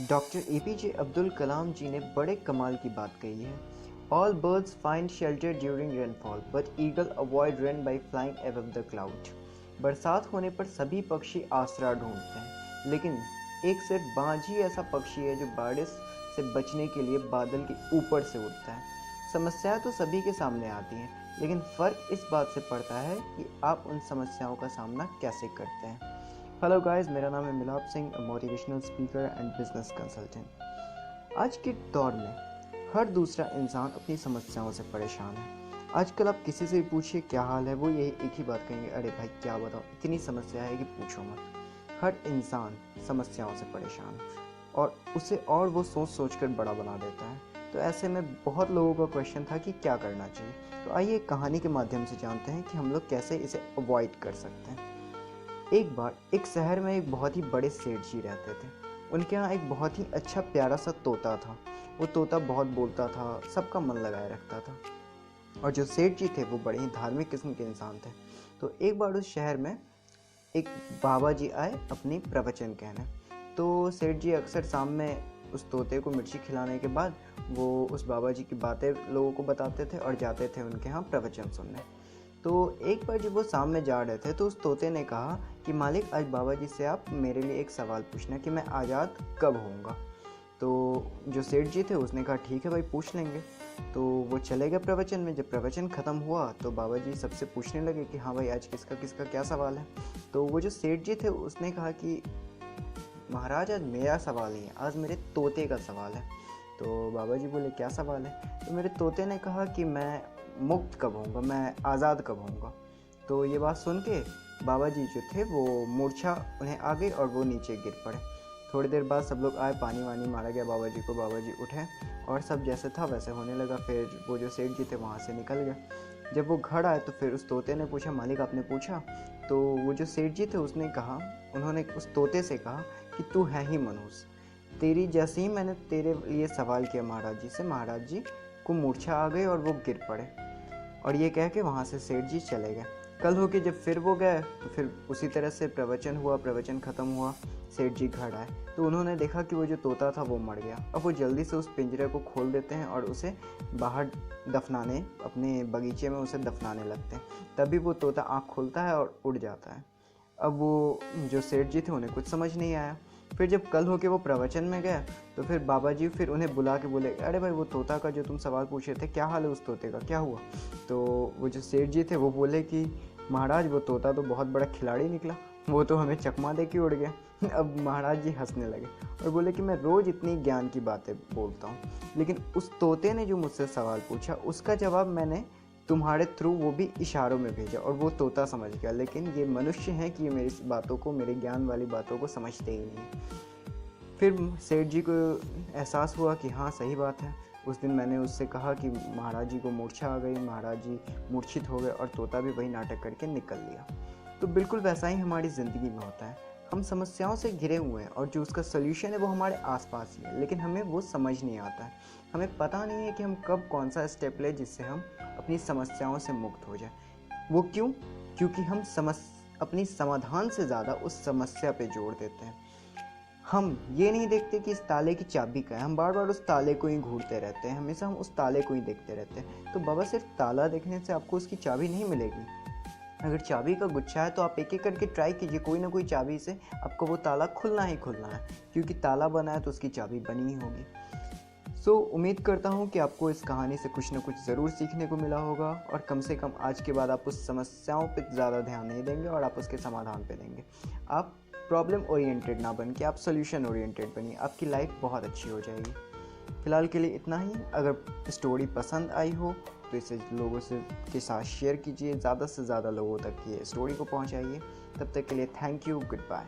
Doctor APJ Abdul Kalam जी ने बड़े कमाल की बात कही है। All birds find shelter during rainfall but eagle avoid rain by flying above the cloud. बरसात होने पर सभी पक्षी आसरा ढूंढते हैं, लेकिन एक सिर्फ बाज ही ऐसा पक्षी है जो बारिश से बचने के लिए बादल के ऊपर से उड़ता है। समस्याएं तो सभी के सामने आती हैं, लेकिन फ़र्क इस बात से पड़ता है कि आप उन समस्याओं का सामना कैसे करते हैं। हेलो गाइस, मेरा नाम है मिलाप Singh, motivational speaker and business consultant. आज के दौर में हर दूसरा इंसान अपनी समस्याओं से परेशान है। आजकल आप किसी से भी पूछिए क्या हाल है, वो यही एक ही बात कहेंगे, अरे भाई क्या बताओ, इतनी समस्या है कि पूछो मत। हर इंसान समस्याओं से परेशान है और उसे और वो सोच सोच कर बड़ा बना देता है। तो ऐसे में बहुत लोगों का क्वेश्चन था कि क्या करना चाहिए। तो आइए एक कहानी के माध्यम से जानते हैं कि हम लोग कैसे इसे अवॉइड कर सकते हैं। एक बार एक शहर में एक बहुत ही बड़े सेठ जी रहते थे। उनके यहाँ एक बहुत ही अच्छा प्यारा सा तोता था। वो तोता बहुत बोलता था, सबका मन लगाए रखता था। और जो सेठ जी थे वो बड़े ही धार्मिक किस्म के इंसान थे। तो एक बार उस शहर में एक बाबा जी आए अपनी प्रवचन कहने। तो सेठ जी अक्सर शाम में उस तोते को मिर्ची खिलाने के बाद वो उस बाबा जी की बातें लोगों को बताते थे और जाते थे उनके यहाँ प्रवचन सुनने। तो एक बार जब वो शाम में जा रहे थे तो उस तोते ने कहा कि मालिक, आज बाबा जी से आप मेरे लिए एक सवाल पूछना कि मैं आज़ाद कब होऊंगा। तो जो सेठ जी थे उसने कहा ठीक है भाई, पूछ लेंगे। तो वो चले गए प्रवचन में। जब प्रवचन ख़त्म हुआ तो बाबा जी सबसे पूछने लगे कि हाँ भाई, आज किसका किसका क्या सवाल है। तो वो जो सेठ जी थे उसने कहा कि महाराज, आज मेरा सवाल नहीं है, आज मेरे तोते का सवाल है। तो बाबा जी बोले क्या सवाल है। तो मेरे तोते ने कहा कि मैं मुक्त कब होऊंगा, मैं आज़ाद कब होऊंगा। तो ये बात सुन के बाबा जी जो थे वो मूर्छा उन्हें आ गई और वो नीचे गिर पड़े। थोड़ी देर बाद सब लोग आए, पानी वानी मारा गया बाबा जी को। बाबा जी उठे और सब जैसे था वैसे होने लगा। फिर वो जो सेठ जी थे वहाँ से निकल गए। जब वो घर आए तो फिर उस तोते ने पूछा, मालिक आपने पूछा। तो वो जो सेठ जी थे उन्होंने उस तोते से कहा कि तू है ही मनुष्य, तेरी जैसे ही मैंने तेरे लिए सवाल किया महाराज जी से, महाराज जी को मूर्छा आ गई और वो गिर पड़े। और ये कह के वहाँ से सेठ जी चले गए। कल होके जब फिर वो गए तो फिर उसी तरह से प्रवचन हुआ, प्रवचन ख़त्म हुआ, सेठ जी घर आए तो उन्होंने देखा कि वो जो तोता था वो मर गया। अब वो जल्दी से उस पिंजरे को खोल देते हैं और उसे बाहर दफनाने, अपने बगीचे में उसे दफनाने लगते हैं। तभी वो तोता आँख खोलता है और उड़ जाता है। अब वो जो सेठ जी थे उन्हें कुछ समझ नहीं आया। फिर जब कल होके वो प्रवचन में गए तो फिर बाबा जी फिर उन्हें बुला के बोले, अरे भाई, वो तोता का जो तुम सवाल पूछे थे, क्या हाल है उस तोते का, क्या हुआ। तो वो जो सेठ जी थे वो बोले कि महाराज, वो तोता तो बहुत बड़ा खिलाड़ी निकला, वो तो हमें चकमा दे के उड़ गया। अब महाराज जी हंसने लगे और बोले कि मैं रोज़ इतनी ज्ञान की बातें बोलता हूँ, लेकिन उस तोते ने जो मुझसे सवाल पूछा उसका जवाब मैंने तुम्हारे थ्रू वो भी इशारों में भेजा और वो तोता समझ गया। लेकिन ये मनुष्य हैं कि ये मेरी बातों को, मेरे ज्ञान वाली बातों को समझते ही नहीं। फिर सेठ जी को एहसास हुआ कि हाँ सही बात है, उस दिन मैंने उससे कहा कि महाराज जी को मूर्छा आ गई, महाराज जी मूर्छित हो गए और तोता भी वही नाटक करके निकल लिया। तो बिल्कुल वैसा ही हमारी ज़िंदगी में होता है। हम समस्याओं से घिरे हुए हैं और जो उसका सल्यूशन है वो हमारे आसपास ही है, लेकिन हमें वो समझ नहीं आता है। हमें पता नहीं है कि हम कब कौन सा स्टेप लें जिससे हम अपनी समस्याओं से मुक्त हो जाए। वो क्यों? क्योंकि हम अपनी समाधान से ज़्यादा उस समस्या पे जोड़ देते हैं। हम ये नहीं देखते कि इस ताले की चाबी क्या है, हम बार बार उस ताले को ही घूरते रहते हैं, हमेशा हम उस ताले को ही देखते रहते हैं। तो बाबा, सिर्फ ताला देखने से आपको उसकी चाबी नहीं मिलेगी। अगर चाबी का गुच्छा है तो आप एक एक करके ट्राई कीजिए, कोई ना कोई चाबी से आपको वो ताला खुलना ही खुलना है, क्योंकि ताला बना है तो उसकी चाबी बनी ही होगी। उम्मीद करता हूँ कि आपको इस कहानी से कुछ ना कुछ ज़रूर सीखने को मिला होगा और कम से कम आज के बाद आप उस समस्याओं पे ज़्यादा ध्यान नहीं देंगे और आप उसके समाधान पे देंगे। आप प्रॉब्लम ओरिएंटेड ना बन के आप सोल्यूशन ओरिएंटेड बनिए, आपकी लाइफ बहुत अच्छी हो जाएगी। फ़िलहाल के लिए इतना ही। अगर स्टोरी पसंद आई हो तो इसे लोगों से के साथ शेयर कीजिए, ज़्यादा से ज़्यादा लोगों तक ये स्टोरी को पहुँचाइए। तब तक के लिए थैंक यू, गुड बाय।